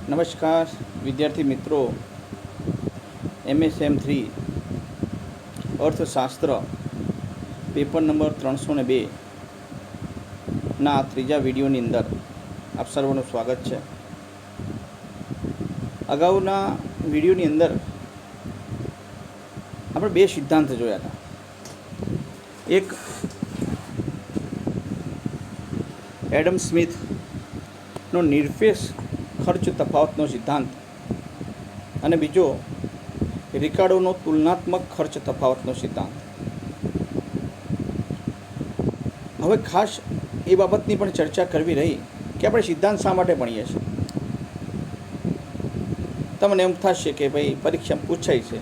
નમસ્કાર વિદ્યાર્થી મિત્રો, MSM3 અર્થશાસ્ત્ર પેપર નંબર 302 ના ત્રીજા વિડીયોની અંદર આપ સર્વનું સ્વાગત છે. અગાઉના વિડીયોની અંદર આપણે બે સિદ્ધાંત જોયા હતા. એક એડમ સ્મિથનો નિરપેક્ષ ખર્ચ તફાવતનો સિદ્ધાંત અને બીજો રિકાર્ડોનો તુલનાત્મક ખર્ચ તફાવતનો સિદ્ધાંત. હવે ખાસ એ બાબતની પણ ચર્ચા કરવી રહી કે આપણે સિદ્ધાંત શા માટે ભણીએ છીએ. તમને એમ થશે કે ભાઈ પરીક્ષામાં પૂછાય છે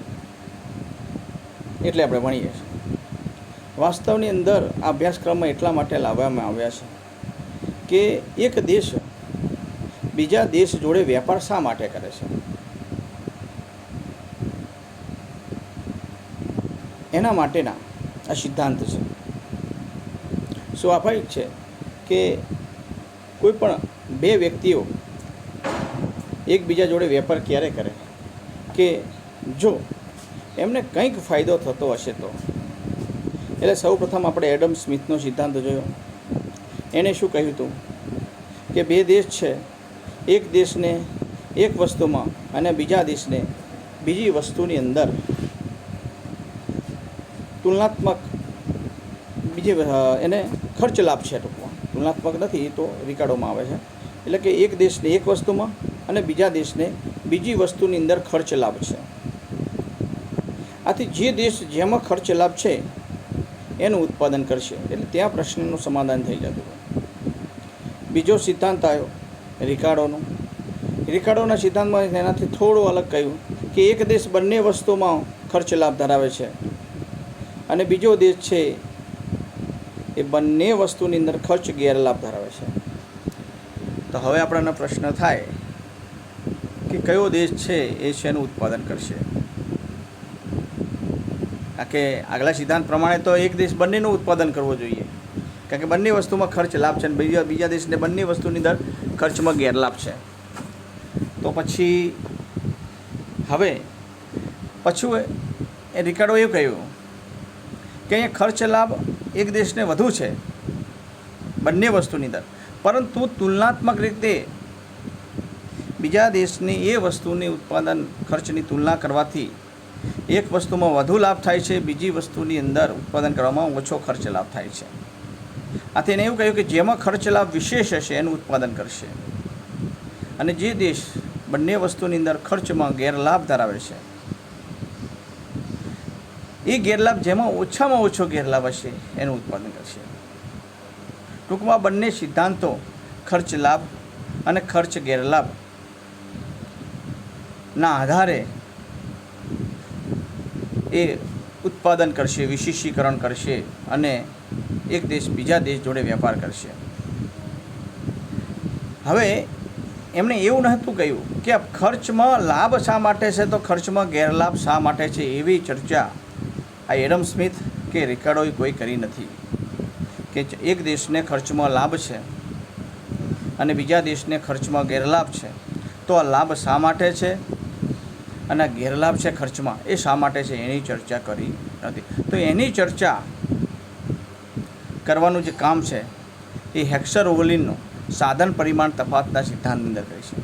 એટલે આપણે ભણીએ છીએ. વાસ્તવની અંદર આ અભ્યાસક્રમમાં એટલા માટે લાવવામાં આવ્યા છે કે એક દેશ બીજા દેશ જોડે વેપાર શા માટે કરે છે, એના માટેના આ સિદ્ધાંત છે. સ્વાભાવિક છે કે કોઈ પણ બે વ્યક્તિઓ એકબીજા જોડે વેપાર ક્યારે કરે કે જો એમને કંઈક ફાયદો થતો હશે તો. એટલે સૌપ્રથમ આપણે એડમ સ્મિથનો સિદ્ધાંત જોયો. એણે શું કહ્યું હતું કે બે દેશ છે, એક દેશને એક વસ્તુમાં અને બીજા દેશને બીજી વસ્તુની અંદર તુલનાત્મક એને ખર્ચ લાભ છે. ટૂંકમાં તુલનાત્મક નથી, એ તો રિકાર્ડોમાં આવે છે. એટલે કે એક દેશને એક વસ્તુમાં અને બીજા દેશને બીજી વસ્તુની અંદર ખર્ચ લાભ છે. આથી જે દેશ જેમાં ખર્ચ લાભ છે એનું ઉત્પાદન કરશે, એટલે ત્યાં પ્રશ્નનું સમાધાન થઈ જતું હોય. બીજો સિદ્ધાંત આવ્યો રિકાર્ડોનો. રિકાર્ડોના સિદ્ધાંતમાં એનાથી થોડું અલગ કહ્યું કે એક દેશ બંને વસ્તુમાં ખર્ચ લાભ ધરાવે છે અને બીજો દેશ છે એ બંને વસ્તુની અંદર ખર્ચ ગેરલાભ ધરાવે છે. તો હવે આપણને પ્રશ્ન થાય કે કયો દેશ છે એ શેનું ઉત્પાદન કરશે. કારણ કે આગલા સિદ્ધાંત પ્રમાણે તો એક દેશ બંનેનું ઉત્પાદન કરવું જોઈએ, કારણ કે બંને વસ્તુમાં ખર્ચ લાભ છે અને બીજા દેશને બંને વસ્તુની અંદર ખર્ચમાં ગેરલાભ છે. તો પછી હવે પાછું એ રિકાર્ડો એવું કહ્યું કે અહીંયા ખર્ચ લાભ એક દેશને વધુ છે બંને વસ્તુની અંદર, પરંતુ તુલનાત્મક રીતે બીજા દેશની એ વસ્તુની ઉત્પાદન ખર્ચની તુલના કરવાથી એક વસ્તુમાં વધુ લાભ થાય છે, બીજી વસ્તુની અંદર ઉત્પાદન કરવામાં ઓછો ખર્ચ લાભ થાય છે. આથી એને એવું કહ્યું કે જેમાં ખર્ચ લાભ વિશેષ હશે એનું ઉત્પાદન કરશે અને જે દેશ બંને વસ્તુની અંદર ખર્ચમાં ગેરલાભ ધરાવે છે એ ગેરલાભ જેમાં ઓછામાં ઓછો ગેરલાભ હશે એનું ઉત્પાદન કરશે. ટૂંકમાં બંને સિદ્ધાંતો ખર્ચ લાભ અને ખર્ચ ગેરલાભના આધારે એ ઉત્પાદન કરશે, વિશેષીકરણ કરશે અને એક દેશ બીજા દેશ જોડે વેપાર કરશે. હવે એમણે એવું નહોતું કહ્યું કે ખર્ચમાં લાભ શા માટે છે તો ખર્ચમાં ગેરલાભ શા માટે છે, એવી ચર્ચા આ એડમ સ્મિથ કે રિકાર્ડોએ કોઈ કરી નથી. કે એક દેશને ખર્ચમાં લાભ છે અને બીજા દેશને ખર્ચમાં ગેરલાભ છે, તો આ લાભ શા માટે છે અને ગેરલાભ છે ખર્ચમાં એ શા માટે છે એની ચર્ચા કરી નથી. તો એની ચર્ચા કરવાનું જે કામ છે એ હેક્સર-ઓવલિનનું સાધન પરિમાણ તફાવતના સિદ્ધાંતની અંદર કહે છે.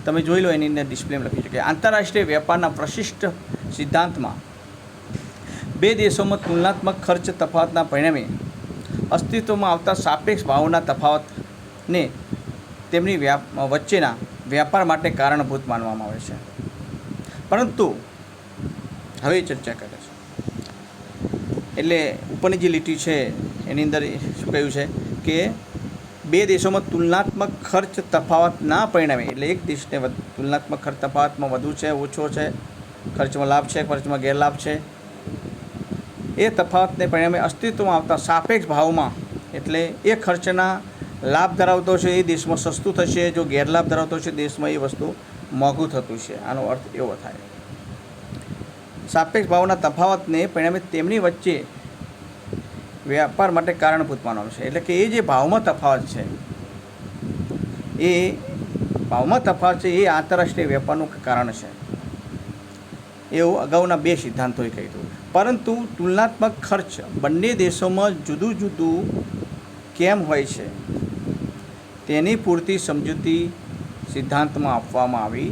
તમે જોઈ લો, એની અંદર ડિસ્પ્લેમાં લખ્યું છે કે આંતરરાષ્ટ્રીય વેપારના પ્રશિષ્ટ સિદ્ધાંતમાં બે દેશોમાં તુલનાત્મક ખર્ચ તફાવતના પરિણામે અસ્તિત્વમાં આવતા સાપેક્ષ ભાવોના તફાવતને તેમની વચ્ચેના વ્યાપાર માટે કારણભૂત માનવામાં આવે છે. પરંતુ હવે ચર્ચા કરે છે એટલે ઉપરની જે લીટી છે એની અંદર શું કહ્યું છે કે બે દેશોમાં તુલનાત્મક ખર્ચ તફાવતના પરિણામે, એટલે એક દેશને તુલનાત્મક ખર્ચ તફાવતમાં વધુ છે, ઓછો છે, ખર્ચમાં લાભ છે, ખર્ચમાં ગેરલાભ છે, એ તફાવતને પરિણામે અસ્તિત્વમાં આવતા સાપેક્ષ ભાવમાં, એટલે એ ખર્ચના લાભ ધરાવતો છે એ દેશમાં સસ્તું થશે, જો ગેરલાભ ધરાવતો છે દેશમાં એ વસ્તુ મોંઘું થતું છે. આનો અર્થ એવો થાય. સાપેક્ષ ભાવના તફાવતને પરિણામે તેમની વચ્ચે વ્યાપાર માટે કારણભૂત માનવામાં છે. એટલે કે એ જે ભાવમાં તફાવત છે એ ભાવમાં તફાવત છે એ આંતરરાષ્ટ્રીય વેપારનું કારણ છે, એવું અગાઉના બે સિદ્ધાંતોએ કહ્યું. પરંતુ તુલનાત્મક ખર્ચ બંને દેશોમાં જુદું જુદું કેમ હોય છે તેની પૂરતી સમજૂતી સિદ્ધાંતમાં આપવામાં આવી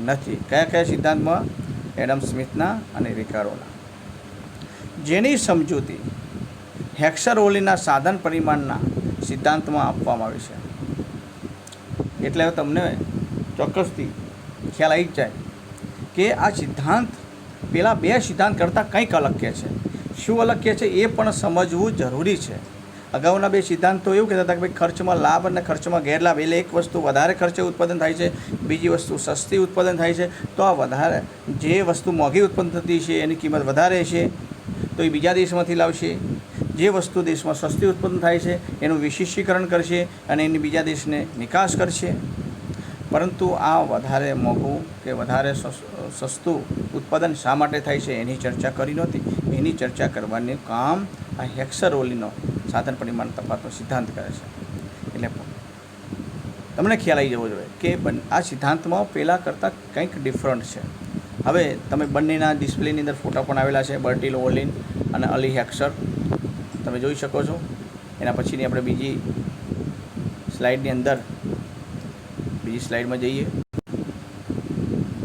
નથી. કયા કયા સિદ્ધાંતમાં? એડમ સ્મિથના અને રિકાર્ડોના, જેની સમજૂતી હેક્સર-ઓલીના સાધન પરિમાણના સિદ્ધાંતમાં આપવામાં આવી છે. એટલે હવે તમને ચોક્કસથી ખ્યાલ આવી જ જાય કે આ સિદ્ધાંત પેલા બે સિદ્ધાંત કરતાં કંઈક અલગ કહે છે. શું અલગ કહે છે એ પણ સમજવું જરૂરી છે. અગાઉના બે સિદ્ધાંતો એવું કહેતા હતા કે ભાઈ ખર્ચમાં લાભ અને ખર્ચમાં ગેરલાભ, એટલે એક વસ્તુ વધારે ખર્ચે ઉત્પાદન થાય છે, બીજી વસ્તુ સસ્તી ઉત્પાદન થાય છે. તો આ વધારે જે વસ્તુ મોંઘી ઉત્પન્ન થતી છે એની કિંમત વધારે છે તો એ બીજા દેશમાંથી લાવશે. જે વસ્તુ દેશમાં સસ્તી ઉત્પન્ન થાય છે એનું વિશેષીકરણ કરશે અને એની બીજા દેશને નિકાસ કરશે. પરંતુ આ વધારે મોંઘું કે વધારે સસ્તું ઉત્પાદન શા માટે થાય છે એની ચર્ચા કરી નહોતી. એની ચર્ચા કરવાનું કામ આ હેક્સર-ઓલીનો સાધન પરિમાણ તફાવતનો સિદ્ધાંત કરે છે. એટલે તમને ખ્યાલ આવી જવો જોઈએ કે આ સિદ્ધાંતમાં પહેલાં કરતાં કંઈક ડિફરન્ટ છે. હવે તમે બંનેના ડિસ્પ્લેની અંદર ફોટા પણ આવેલા છે, બર્ટિલ ઓલિન અને અલી હેક્સર, તમે જોઈ શકો છો. એના પછીની આપણે બીજી સ્લાઇડની અંદર બીજી સ્લાઇડમાં જઈએ.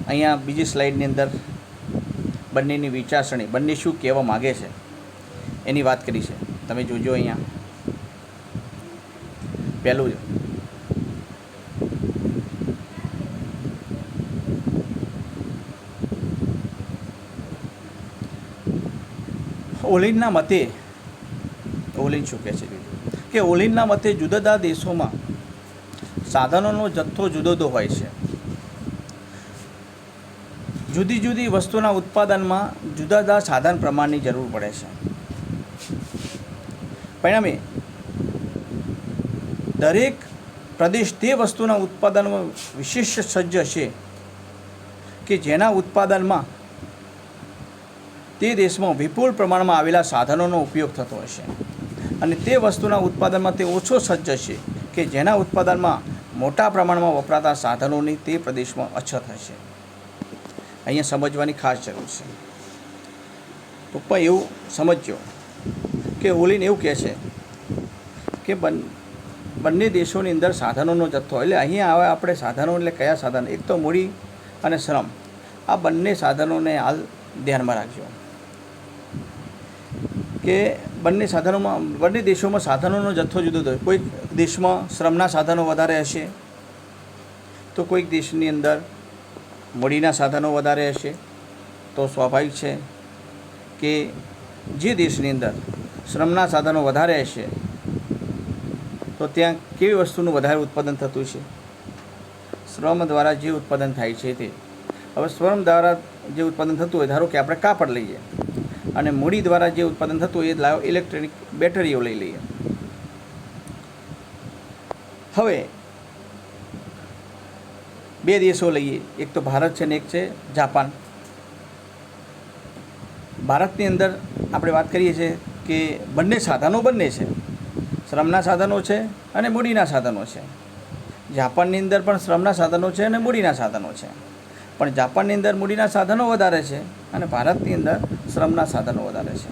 અહીંયા બીજી સ્લાઇડની અંદર બંનેની વિચારસરણી, બંને શું કહેવા માગે છે એની વાત કરી છે. તમે જોજો અહીંયા પહેલું ઓલિનના મતે, ઓલિન શું કહે છે કે ઓલિનના મતે જુદા જુદા દેશોમાં સાધનોનો જથ્થો જુદો જુદો હોય છે. જુદી જુદી વસ્તુના ઉત્પાદનમાં જુદા જુદા સાધન પ્રમાણની જરૂર પડે છે. પરિણામે દરેક પ્રદેશ તે વસ્તુના ઉત્પાદનમાં વિશેષ સજ્જ છે કે જેના ઉત્પાદનમાં તે દેશમાં વિપુલ પ્રમાણમાં આવેલા સાધનોનો ઉપયોગ થતો હશે, અને તે વસ્તુના ઉત્પાદનમાં તે ઓછો સજ્જ છે કે જેના ઉત્પાદનમાં મોટા પ્રમાણમાં વપરાતા સાધનોની તે પ્રદેશમાં અછત હશે. અહીંયા સમજવાની ખાસ જરૂર છે. તો પણ એવું સમજજો કે ઓલિન એવું કહે છે કે બંને દેશોની અંદર સાધનોનો જથ્થો, એટલે અહીંયા આવે આપણે સાધનો એટલે કયા સાધન? એક તો મૂડી અને શ્રમ. આ બંને સાધનોને હાલ ધ્યાનમાં રાખજો કે બંને દેશોમાં સાધનોનો જથ્થો જુદો જુદો. કોઈક દેશમાં શ્રમના સાધનો વધારે હશે તો કોઈક દેશની અંદર મૂડીના સાધનો વધારે હશે. તો સ્વાભાવિક છે કે જે દેશની અંદર શ્રમના સાધનો વધારે હશે તો ત્યાં કેવી વસ્તુનું વધારે ઉત્પાદન થતું છે? શ્રમ દ્વારા જે ઉત્પાદન થાય છે તે. હવે શ્રમ દ્વારા જે ઉત્પાદન થતું હોય, ધારો કે આપણે કાપડ લઈએ, અને મૂડી દ્વારા જે ઉત્પાદન થતું હોય એ ઇલેક્ટ્રોનિક બેટરીઓ લઈ લઈએ. હવે બે દેશો લઈએ, એક તો ભારત છે ને એક છે જાપાન. ભારતની અંદર આપણે વાત કરીએ છીએ કે બંને સાધનો બંને છે, શ્રમના સાધનો છે અને મૂડીના સાધનો છે. જાપાનની અંદર પણ શ્રમના સાધનો છે અને મૂડીના સાધનો છે, પણ જાપાનની અંદર મૂડીના સાધનો વધારે છે અને ભારતની અંદર શ્રમના સાધનો વધારે છે.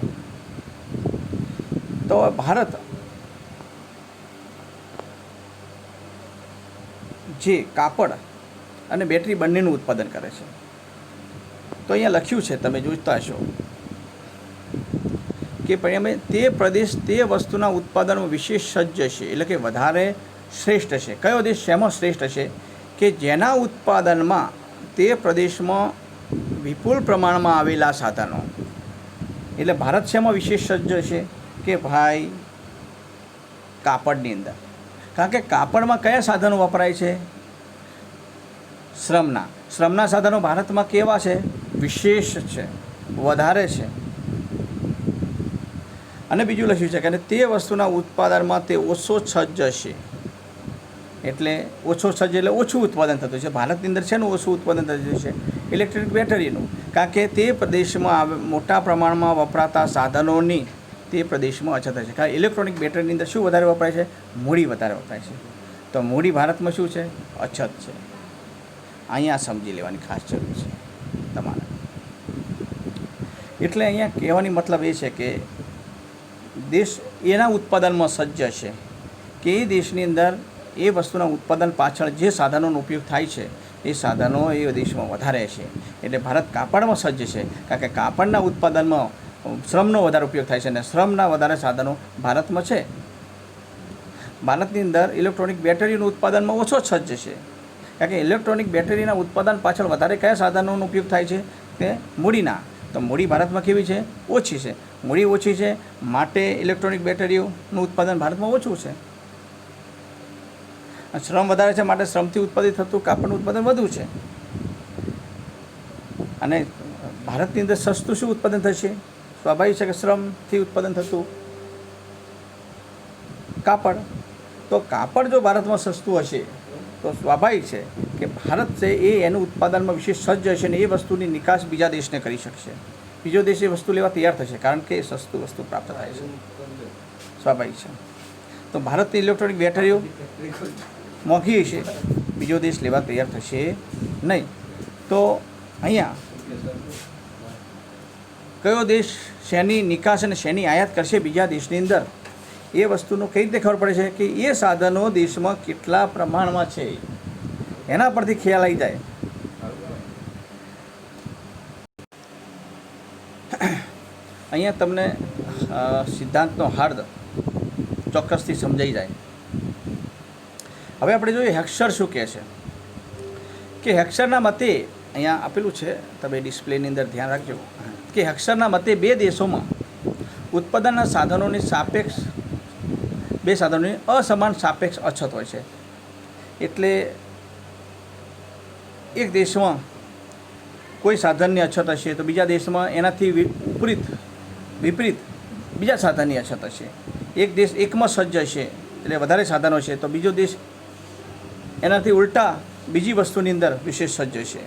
તો ભારત જે કાપડ અને બેટરી બંનેનું ઉત્પાદન કરે છે. તો અહીંયા લખ્યું છે, તમે જોતા હશો કે પરિણામે તે પ્રદેશ તે વસ્તુના ઉત્પાદનમાં વિશેષ સજ્જ છે, એટલે કે વધારે શ્રેષ્ઠ છે. કયો દેશ શેમાં શ્રેષ્ઠ છે? કે જેના ઉત્પાદનમાં તે પ્રદેશમાં વિપુલ પ્રમાણમાં આવેલા સાધનો. એટલે ભારત શેમાં વિશેષ સજ્જ છે? કે ભાઈ કાપડની અંદર. કારણ કે કાપડમાં કયા સાધનો વપરાય છે? શ્રમના સાધનો ભારતમાં કેવા છે? વિશેષ છે, વધારે છે. અને બીજું લખ્યું છે કે તે વસ્તુના ઉત્પાદનમાં તે ઓછો સજ્જ છે. એટલે ઓછો સજ્જ એટલે ઓછું ઉત્પાદન થતું છે. ભારતની અંદર છે ને ઓછું ઉત્પાદન થતું છે ઇલેક્ટ્રિક બેટરીનું, કારણ કે તે પ્રદેશમાં મોટા પ્રમાણમાં વપરાતા સાધનોની તે પ્રદેશમાં અછત છે. કારણ ઇલેક્ટ્રોનિક બેટરીની અંદર શું વધારે વપરાય છે? મૂડી વધારે વપરાય છે. તો મૂડી ભારતમાં શું છે? અછત છે. અહીંયા સમજી લેવાની ખાસ જરૂર છે તમારે. એટલે અહીંયા કહેવાની મતલબ એ છે કે દેશ એના ઉત્પાદનમાં સજ્જ છે કે એ દેશની અંદર એ વસ્તુના ઉત્પાદન પાછળ જે સાધનોનો ઉપયોગ થાય છે એ સાધનો એ દેશમાં વધારે છે. એટલે ભારત કાપડમાં સજ્જ છે કારણ કે કાપડના ઉત્પાદનમાં શ્રમનો વધારે ઉપયોગ થાય છે અને શ્રમના વધારે સાધનો ભારતમાં છે. ભારતની અંદર ઇલેક્ટ્રોનિક બેટરીનું ઉત્પાદનમાં ઓછો સજ્જ છે કારણ કે ઇલેક્ટ્રોનિક બેટરીના ઉત્પાદન પાછળ વધારે કયા સાધનોનો ઉપયોગ થાય છે તે મૂડીના. તો મૂડી ભારતમાં કેવી છે? ઓછી છે. મૂડી ઓછી છે માટે ઇલેક્ટ્રોનિક બેટરીઓનું ઉત્પાદન ભારતમાં ઓછું છે. શ્રમ વધારે છે માટે શ્રમથી ઉત્પાદિત થતું કાપડનું ઉત્પાદન વધુ છે. અને ભારતની અંદર સસ્તું શું ઉત્પાદન થશે? સ્વાભાવિક છે કે શ્રમથી ઉત્પાદન થતું કાપડ. તો કાપડ જો ભારતમાં સસ્તું હશે તો સ્વાભાવિક છે કે ભારત છે એ એનું ઉત્પાદનમાં વિશેષ સજ્જ હશે અને એ વસ્તુની નિકાસ બીજા દેશને કરી શકશે. બીજો દેશ એ વસ્તુ લેવા તૈયાર થશે કારણ કે સસ્તું વસ્તુ પ્રાપ્ત થાય છે. સ્વાભાવિક છે. તો ભારતની ઇલેક્ટ્રોનિક બેટરીઓ મોંઘી હશે, બીજો દેશ લેવા તૈયાર થશે નહીં. તો અહીંયા કયો દેશ શેની નિકાસ અને શેની આયાત કરશે બીજા દેશની અંદર એ વસ્તુનો કઈ રીતે ખબર પડે છે કે એ સાધનો દેશમાં કેટલા પ્રમાણમાં છે એના પરથી ખ્યાલ આવી જાય. અહીંયા તમને સિદ્ધાંતનો હાર્દ ચોક્કસથી સમજાઈ જાય. હવે આપણે જોઈએ હેક્સર શું કહે છે કે હેક્સરના મતે અહીંયા આપેલું છે, તમે ડિસ્પ્લેની અંદર ધ્યાન રાખજો કે હેક્સરના મતે બે દેશોમાં ઉત્પાદનના સાધનોની બે સાધનોની અસમાન સાપેક્ષ અછત હોય છે. એટલે એક દેશમાં કોઈ સાધનની અછત હશે તો બીજા દેશમાં એનાથી વિપરીત બીજા સાધનની અછત હશે. એક દેશ એકમાં સજ્જ હશે એટલે વધારે સાધનો છે તો બીજો દેશ એનાથી ઉલટા બીજી વસ્તુની અંદર વિશેષ સજ્જ છે.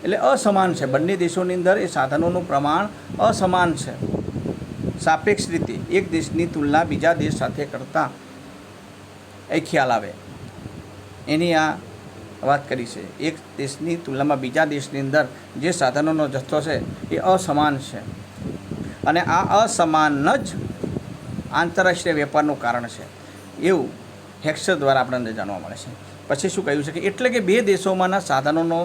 એટલે અસમાન છે. બંને દેશોની અંદર એ સાધનોનું પ્રમાણ અસમાન છે. સાપેક્ષ રીતે એક દેશની તુલના બીજા દેશ સાથે કરતાં એ ખ્યાલ આવે એની આ વાત કરી છે. એક દેશની તુલનામાં બીજા દેશની અંદર જે સાધનોનો જથ્થો છે એ અસમાન છે અને આ અસમાન જ આંતરરાષ્ટ્રીય વેપારનું કારણ છે એવું હેક્સર દ્વારા આપણને જાણવા મળે છે. પછી શું કહ્યું છે કે એટલે કે બે દેશોમાંના સાધનોનો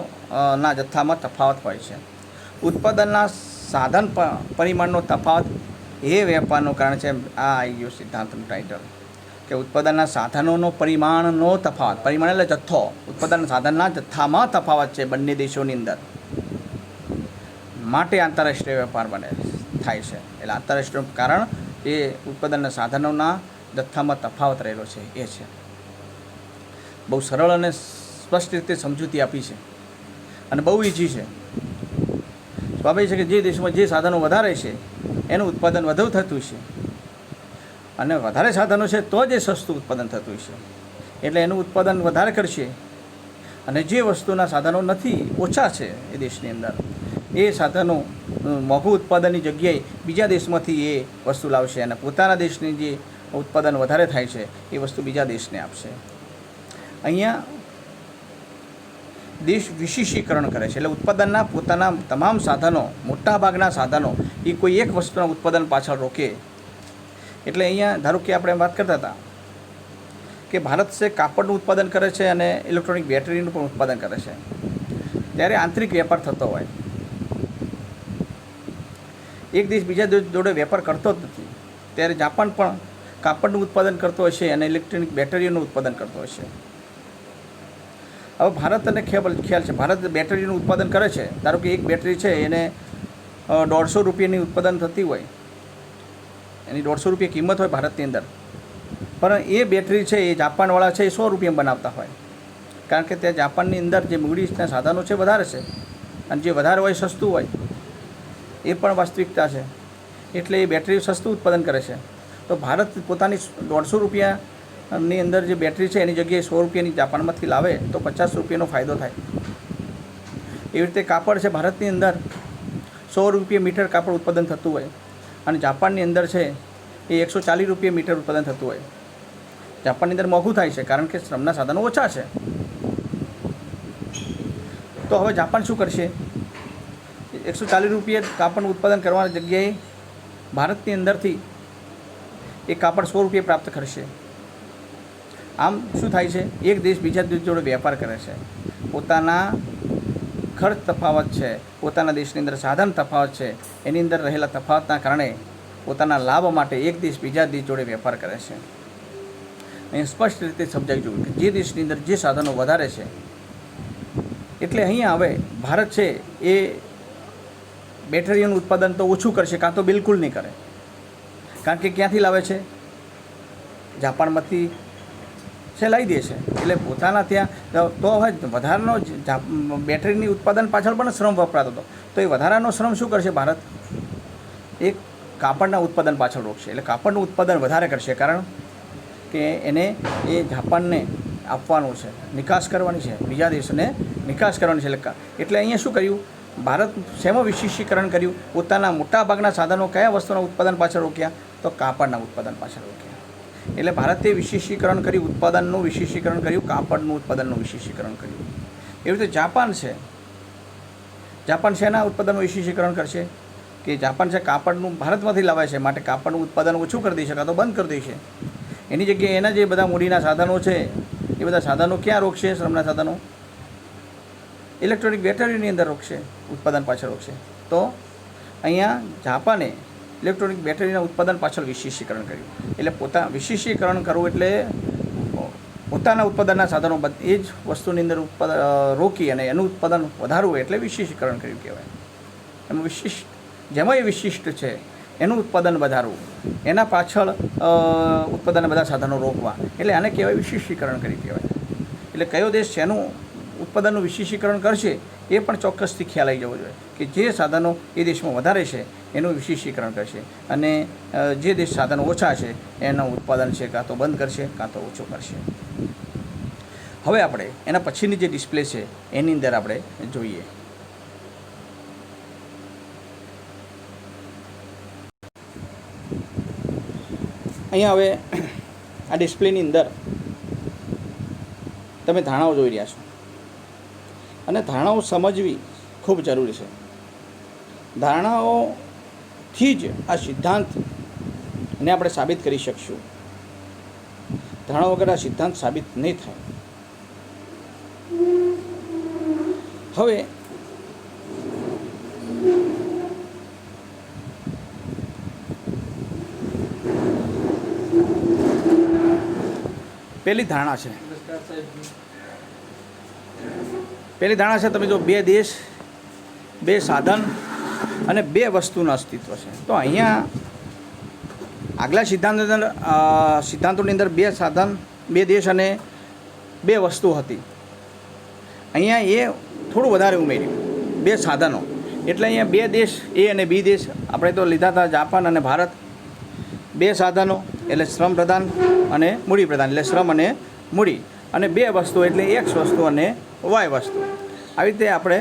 ના જથ્થામાં તફાવત હોય છે. ઉત્પાદનના સાધન પરિમાણનો તફાવત એ વેપારનું કારણ છે. આ આવી ગયું સિદ્ધાંતનું ટાઇટલ કે ઉત્પાદનના સાધનોનો પરિમાણનો તફાવત. પરિમાણ એટલે જથ્થો. ઉત્પાદનના સાધનના જથ્થામાં તફાવત છે બંને દેશોની અંદર માટે આંતરરાષ્ટ્રીય વેપાર થાય છે. એટલે આંતરરાષ્ટ્રીય કારણ એ ઉત્પાદનના સાધનોના જથ્થામાં તફાવત રહેલો છે એ છે. બહુ સરળ અને સ્પષ્ટ રીતે સમજૂતી આપી છે અને બહુ ઈઝી છે. સ્વાભાવિક છે કે જે દેશમાં જે સાધનો વધારે છે એનું ઉત્પાદન વધુ થતું છે અને વધારે સાધનો છે તો જ એ સસ્તું ઉત્પાદન થતું છે એટલે એનું ઉત્પાદન વધારે કરશે. અને જે વસ્તુના સાધનો નથી, ઓછા છે એ દેશની અંદર, એ સાધનો મોંઘું ઉત્પાદનની જગ્યાએ બીજા દેશમાંથી એ વસ્તુ લાવશે અને પોતાના દેશની જે ઉત્પાદન વધારે થાય છે એ વસ્તુ બીજા દેશને આપશે. અહીંયા દેશ વિશેષીકરણ કરે છે એટલે ઉત્પાદનના પોતાના તમામ સાધનો, મોટાભાગના સાધનો એ કોઈ એક વસ્તુના ઉત્પાદન પાછળ રોકે. એટલે અહીંયા ધારો કે આપણે વાત કરતા હતા કે ભારત છે કાપડનું ઉત્પાદન કરે છે અને ઇલેક્ટ્રોનિક બેટરીનું પણ ઉત્પાદન કરે છે. ત્યારે આંતરિક વેપાર થતો હોય, એક દેશ બીજા દેશ જોડે વેપાર કરતો જ નથી. ત્યારે જાપાન પણ કાપડનું ઉત્પાદન કરતો હશે અને ઇલેક્ટ્રોનિક બેટરીનું ઉત્પાદન કરતો હશે. હવે ભારતને ખ્યાલ છે, ભારત બેટરીનું ઉત્પાદન કરે છે. ધારો કે એક બેટરી છે એને 150 રૂપિયાની ઉત્પાદન થતી હોય, એની 150 રૂપિયા કિંમત હોય ભારતની અંદર, પણ એ બેટરી છે એ જાપાનવાળા છે એ 100 રૂપિયામાં બનાવતા હોય. કારણ કે ત્યાં જાપાનની અંદર જે મૂડીના સાધનો છે વધારે છે અને જે વધારે હોય સસ્તું હોય, એ પણ વાસ્તવિકતા છે. એટલે એ બેટરી સસ્તું ઉત્પાદન કરે છે. તો ભારત પોતાની 150 રૂપિયાની અંદર જે બેટરી છે એની જગ્યાએ 100 રૂપિયાની જાપાનમાંથી લાવે તો 50 રૂપિયાનો ફાયદો થાય. એવી રીતે કાપડ છે, ભારતની અંદર 100 રૂપિયા મીટર કાપડ ઉત્પાદન થતું હોય અને જાપાનની અંદર છે એ 140 રૂપિયા મીટર ઉત્પાદન થતું હોય. જાપાનની અંદર મોંઘું થાય છે કારણ કે શ્રમના સાધનો ઓછા છે. તો હવે જાપાન શું કરશે? 140 રૂપિયે કાપડનું ઉત્પાદન કરવાની જગ્યાએ ભારતની અંદરથી એ કાપડ 100 રૂપિયે પ્રાપ્ત કરશે. આમ શું થાય છે? એક દેશ બીજા દેશ જોડે વેપાર કરે છે. પોતાના ખર્ચ તફાવત છે, પોતાના દેશની અંદર સાધન તફાવત છે, એની અંદર રહેલા તફાવતના કારણે પોતાના લાભ માટે એક દેશ બીજા દેશ જોડે વેપાર કરે છે. અહીં સ્પષ્ટ રીતે સમજાવી જોયું કે જે દેશની અંદર જે સાધનો વધારે છે, એટલે અહીંયા હવે ભારત છે એ બેટરીનું ઉત્પાદન તો ઓછું કરશે, કાં તો બિલકુલ નહીં કરે. કારણ કે ક્યાંથી લાવે છે? જાપાનમાંથી છે લાવી દે છે. એટલે પોતાના ત્યાં તો હવે વધારાનો બેટરીની ઉત્પાદન પાછળ પણ શ્રમ વપરાતો હતો. તો એ વધારાનો શ્રમ શું કરશે ભારત? એક કાપડના ઉત્પાદન પાછળ રોકશે. એટલે કાપડનું ઉત્પાદન વધારે કરશે, કારણ કે એને એ જાપાનને આપવાનું છે, નિકાસ કરવાની છે, બીજા દેશને નિકાસ કરવાની છે. એટલે અહીંયા શું કર્યું? ભારત શેમાં વિશેષીકરણ કર્યું? પોતાના મોટાભાગના સાધનો કયા વસ્તુના ઉત્પાદન પાછળ રોક્યા? તો કાપડના ઉત્પાદન પાછળ રોક્યા. એટલે ભારતે વિશેષીકરણ કર્યું, ઉત્પાદનનું વિશેષીકરણ કર્યું, કાપડનું ઉત્પાદનનું વિશેષીકરણ કર્યું. એવી રીતે જાપાન છે. જાપાન શેના ઉત્પાદનનું વિશેષીકરણ કરશે? કે જાપાન છે કાપડનું ભારતમાંથી લાવે છે, માટે કાપડનું ઉત્પાદન ઓછું કરી દેશે, કાં તો બંધ કરી દેશે. એની જગ્યાએ એના જે બધા મૂડીના સાધનો છે એ બધા સાધનો ક્યાં રોકશે? શ્રમના સાધનો ઇલેક્ટ્રોનિક બેટરીની અંદર રોકશે, ઉત્પાદન પાછળ રોકશે. તો અહીંયા જાપાને ઇલેક્ટ્રોનિક બેટરીના ઉત્પાદન પાછળ વિશેષીકરણ કર્યું. એટલે વિશેષીકરણ કરવું એટલે પોતાના ઉત્પાદનના સાધનો એ જ વસ્તુની અંદર રોકી અને એનું ઉત્પાદન વધારવું, એટલે વિશેષીકરણ કર્યું કહેવાય. એમાં જેમાં એ વિશિષ્ટ છે એનું ઉત્પાદન વધારવું, એના પાછળ ઉત્પાદનના બધા સાધનો રોકવા, એટલે આને કહેવાય વિશેષીકરણ કરી કહેવાય. એટલે કયો દેશ શેનું ઉત્પાદનનું વિશેષીકરણ કરશે એ પણ ચોક્કસથી ખ્યાલ આવી જવો જોઈએ કે જે સાધનો એ દેશમાં વધારે છે એનું વિશેષીકરણ કરશે, અને જે દેશ સાધનો ઓછા છે એનું ઉત્પાદન છે કાં તો બંધ કરશે કાં તો ઓછું કરશે. હવે આપણે એના પછીની જે ડિસ્પ્લે છે એની અંદર આપણે જોઈએ. અહીંયા હવે આ ડિસ્પ્લેની અંદર તમે ધારણાઓ જોઈ રહ્યા છો, અને ધારણાઓ સમજવી ખૂબ જરૂરી છે. ધારણાઓથી જ આ સિદ્ધાંતને આપણે સાબિત કરી શકશું. ધારણા વગર આ સિદ્ધાંત સાબિત નહીં થાય. હવે પહેલી ધારણા છે, તમે જો બે દેશ, બે સાધન અને બે વસ્તુનું અસ્તિત્વ છે. તો અહીંયા આગલા સિદ્ધાંતોની અંદર બે સાધન, બે દેશ અને બે વસ્તુ હતી. અહીંયા એ થોડું વધારે ઉમેર્યું, બે સાધનો. એટલે અહીંયા બે દેશ એ અને બી દેશ આપણે તો લીધા હતા, જાપાન અને ભારત. બે સાધનો એટલે શ્રમ પ્રધાન અને મૂડી પ્રધાન, એટલે શ્રમ અને મૂડી, અને બે વસ્તુ એટલે એક્સ વસ્તુ અને વાય વસ્તુ. આવી રીતે આપણે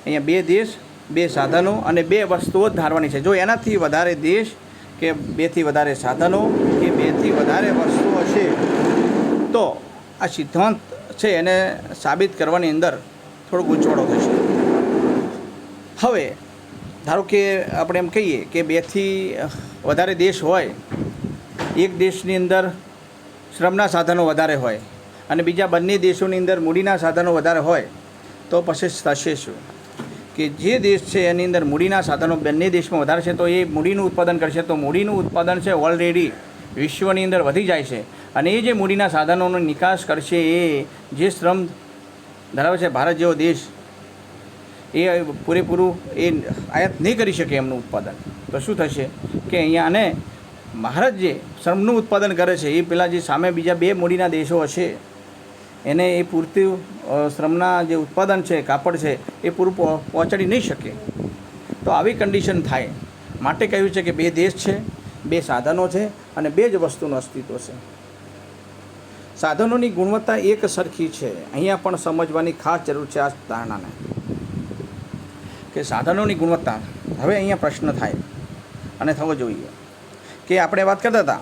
અહીંયા બે દેશ, બે સાધનો અને બે વસ્તુઓ જ ધારવાની છે. જો એનાથી વધારે દેશ કે બેથી વધારે સાધનો કે બેથી વધારે વસ્તુઓ હશે તો આ સિદ્ધાંત છે એને સાબિત કરવાની અંદર થોડો ગૂંચવણો થશે. હવે ધારો કે આપણે એમ કહીએ કે બેથી વધારે દેશ હોય, એક દેશની અંદર શ્રમના સાધનો વધારે હોય અને બીજા બંને દેશોની અંદર મૂડીના સાધનો વધારે હોય, તો પછી થશે શું કે જે દેશ છે એની અંદર મૂડીના સાધનો બંને દેશમાં વધારે છે તો એ મૂડીનું ઉત્પાદન કરશે. તો મૂડીનું ઉત્પાદન છે ઓલરેડી વિશ્વની અંદર વધી જાય છે, અને એ જે મૂડીના સાધનોનો નિકાસ કરશે એ જે શ્રમ ધરાવે છે ભારત જેવો દેશ, એ પૂરેપૂરું એ આયાત નહીં કરી શકે એમનું ઉત્પાદન. તો શું થશે કે અહીંયા અને ભારત જે શ્રમનું ઉત્પાદન કરે છે એ પેલા જે સામે બીજા બે મૂડીના દેશો હશે એને એ પૂરતું શ્રમના જે ઉત્પાદન છે, કાપડ છે, એ પૂરું પહોંચાડી નહીં શકે. તો આવી કન્ડિશન થાય માટે કહ્યું છે કે બે દેશ છે, બે સાધનો છે અને બે જ વસ્તુનું અસ્તિત્વ છે. સાધનોની ગુણવત્તા એક સરખી છે. અહીંયા પણ સમજવાની ખાસ જરૂર છે આ ધારણાને કે સાધનોની ગુણવત્તા. હવે અહીંયા પ્રશ્ન થાય અને થવો જોઈએ કે આપણે વાત કરતા હતા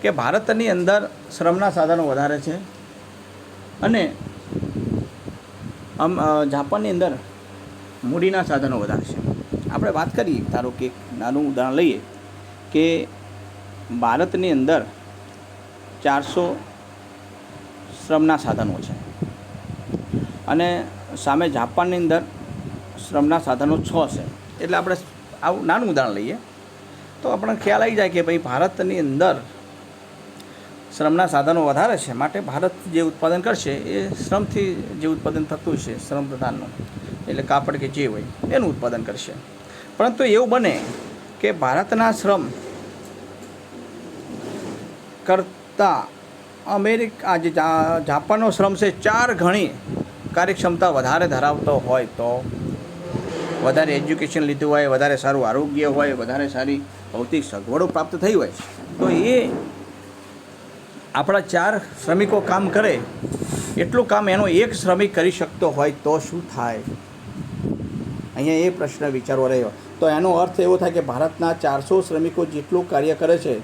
કે ભારતની અંદર શ્રમના સાધનો વધારે છે અને આમ જાપાનની અંદર મૂડીના સાધનો વધારે છે. આપણે વાત કરીએ, ધારો કે એક નાનું ઉદાહરણ લઈએ કે ભારતની અંદર 400 શ્રમના સાધનો છે અને સામે જાપાનની અંદર શ્રમના સાધનો 6 છે. એટલે આપણે આવું નાનું ઉદાહરણ લઈએ તો આપણને ખ્યાલ આવી જાય કે ભાઈ ભારતની અંદર શ્રમના સાધનો વધારે છે, માટે ભારત જે ઉત્પાદન કરશે એ શ્રમથી જે ઉત્પાદન થતું છે, શ્રમ પ્રધાનનું, એટલે કાપડ કે જે હોય એનું ઉત્પાદન કરશે. પરંતુ એવું બને કે ભારતના શ્રમ કરતાં અમેરિકા જે જાપાનનો શ્રમ છે 4 ગણી કાર્યક્ષમતા વધારે ધરાવતો હોય, તો વધારે એજ્યુકેશન લીધું હોય, વધારે સારું આરોગ્ય હોય, વધારે સારી ભૌતિક સગવડો પ્રાપ્ત થઈ હોય, તો એ આપણા 4 શ્રમિકો કામ કરે એટલું કામ એનો એક શ્રમિક કરી શકતો હોય તો શું થાય? અહીંયા એ પ્રશ્ન વિચારવો રહ્યો. તો એનો અર્થ એવો થાય કે ભારતના 400 શ્રમિકો જેટલું કાર્ય કરે છે,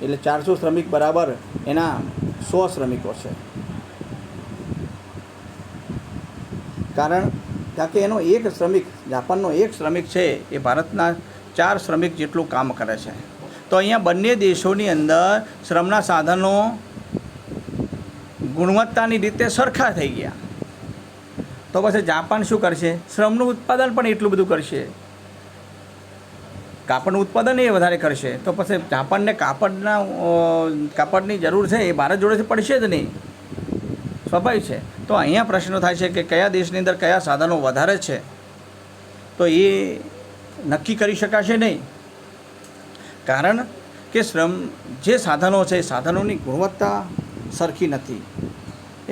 એટલે 400 શ્રમિક બરાબર એના 100 શ્રમિકો છે. કારણ કે એનો એક શ્રમિક, જાપાનનો એક શ્રમિક છે એ ભારતના 4 શ્રમિક જેટલું કામ કરે છે. તો અહીંયા બંને દેશોની અંદર શ્રમના સાધનો ગુણવત્તાની રીતે સરખા થઈ ગયા. તો પછી જાપાન શું કરશે? શ્રમનું ઉત્પાદન પણ એટલું બધું કરશે, કાપડનું ઉત્પાદન એ વધારે કરશે. તો પછી જાપાનને કાપડની જરૂર છે એ ભારત જોડેથી પડશે જ નહીં, સ્વાભાવિક છે. તો અહીંયા પ્રશ્ન થાય છે કે કયા દેશની અંદર કયા સાધનો વધારે છે, તો એ નક્કી કરી શકાશે નહીં. કારણ કે જે સાધનો છે એ સાધનોની ગુણવત્તા સરખી નથી,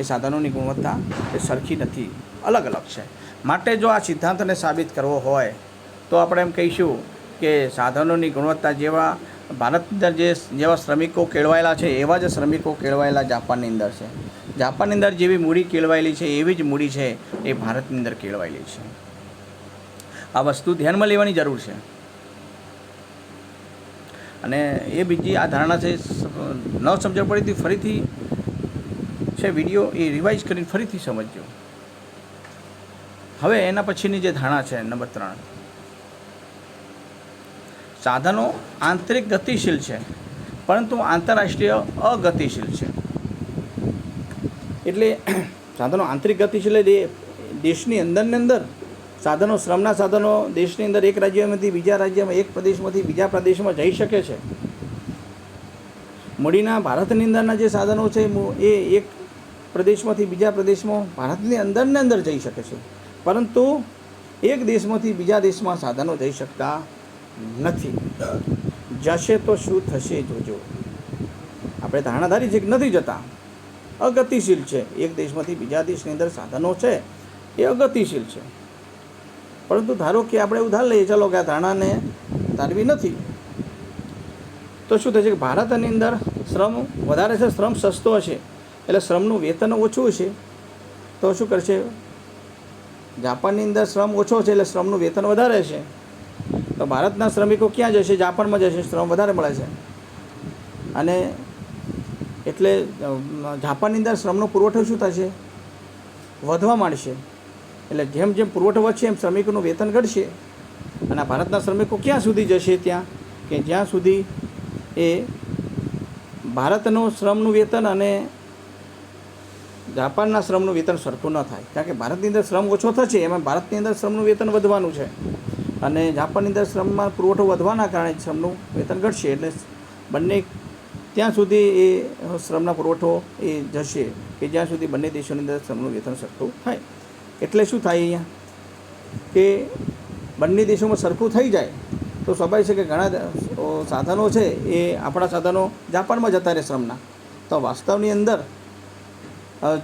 એ સાધનોની ગુણવત્તા એ સરખી નથી, અલગ અલગ છે. માટે જો આ સિદ્ધાંતને સાબિત કરવો હોય તો આપણે એમ કહીશું કે સાધનોની ગુણવત્તા જેવા ભારતની અંદર જેવા શ્રમિકો કેળવાયેલા છે એવા જ શ્રમિકો કેળવાયેલા જાપાનની અંદર છે. જાપાનની અંદર જેવી મૂડી કેળવાયેલી છે એવી જ મૂડી છે એ ભારતની અંદર કેળવાયેલી છે. આ વસ્તુ ધ્યાનમાં લેવાની જરૂર છે. અને એ બીજી આ ધારણા છે ન સમજણ પડી ફરીથી છે વિડીયો એ રિવાઇઝ કરીને ફરીથી સમજજો. હવે એના પછીની જે ધારણા છે નંબર 3, સાધનો આંતરિક ગતિશીલ છે પરંતુ આંતરરાષ્ટ્રીય અગતિશીલ છે. એટલે સાધનો આંતરિક ગતિશીલ દેશની અંદર સાધનો, શ્રમના સાધનો દેશની અંદર એક રાજ્યમાંથી બીજા રાજ્યમાં, એક પ્રદેશમાંથી બીજા પ્રદેશમાં જઈ શકે છે. મૂડીના ભારતની અંદરના જે સાધનો છે એ એક પ્રદેશમાંથી બીજા પ્રદેશમાં ભારતની અંદર જઈ શકે છે, પરંતુ એક દેશમાંથી બીજા દેશમાં સાધનો જઈ શકતા નથી. જશે તો શું થશે જોજો. આપણે ધારણા ધારી છે કે નથી જતા, અગતિશીલ છે. એક દેશમાંથી બીજા દેશની અંદર સાધનો છે એ અગતિશીલ છે. પરંતુ ધારો કે આપણે ઉદાહરણ લઈએ, ચાલો કે આ ધારણાને ધારવી નથી, તો શું થશે કે ભારતની અંદર શ્રમ વધારે છે, શ્રમ સસ્તો હશે એટલે શ્રમનું વેતન ઓછું હશે, તો શું કરશે? જાપાનની અંદર શ્રમ ઓછો છે એટલે શ્રમનું વેતન વધારે છે. તો ભારતના શ્રમિકો ક્યાં જશે? જાપાનમાં જશે, શ્રમ વધારે મળે છે. અને એટલે જાપાનની અંદર શ્રમનો પુરવઠો શું થશે? વધવા માંડશે. એટલે જેમ જેમ પુરવઠો વધશે એમ શ્રમિકોનું વેતન ઘટશે. અને ભારતના શ્રમિકો ક્યાં સુધી જશે? ત્યાં કે જ્યાં સુધી એ ભારતનું શ્રમનું વેતન અને જાપાનના શ્રમનું વેતન સરખું ન થાય. કારણ કે ભારતની અંદર શ્રમ ઓછો થશે, એમાં ભારતની અંદર શ્રમનું વેતન વધવાનું છે, અને જાપાનની અંદર શ્રમમાં પુરવઠો વધવાના કારણે શ્રમનું વેતન ઘટશે. એટલે બંને ત્યાં સુધી એ શ્રમના પુરવઠો એ જશે કે જ્યાં સુધી બંને દેશોની અંદર શ્રમનું વેતન સરખું થાય. એટલે શું થાય અહીંયા કે બંને દેશોમાં સરખું થઈ જાય તો સ્વાભાવિક છે કે ઘણા સાધનો છે એ આપણા સાધનો જાપાનમાં જતા રહે શ્રમના. તો વાસ્તવની અંદર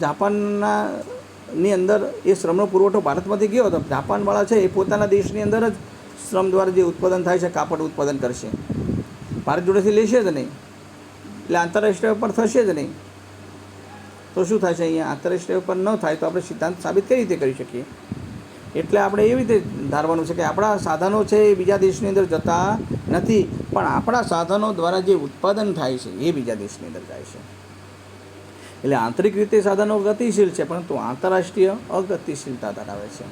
જાપાનની અંદર એ શ્રમનો પુરવઠો ભારતમાંથી ગયો તો જાપાનવાળા છે એ પોતાના દેશની અંદર જ શ્રમ દ્વારા જે ઉત્પાદન થાય છે કાપડ ઉત્પાદન કરશે, ભારત જોડેથી લેશે જ નહીં. એટલે આંતરરાષ્ટ્રીય પર થશે જ નહીં. તો શું થાય છે અહીંયા? આંતરરાષ્ટ્રીય પર ન થાય તો આપણે સિદ્ધાંત સાબિત કઈ રીતે કરી શકીએ? એટલે આપણે એવી રીતે ધારવાનું છે કે આપણા સાધનો છે એ બીજા દેશની અંદર જતા નથી, પણ આપણા સાધનો દ્વારા જે ઉત્પાદન થાય છે એ બીજા દેશની અંદર જાય છે. એટલે આંતરિક રીતે સાધનો ગતિશીલ છે, પરંતુ આંતરરાષ્ટ્રીય અગતિશીલતા ધરાવે છે.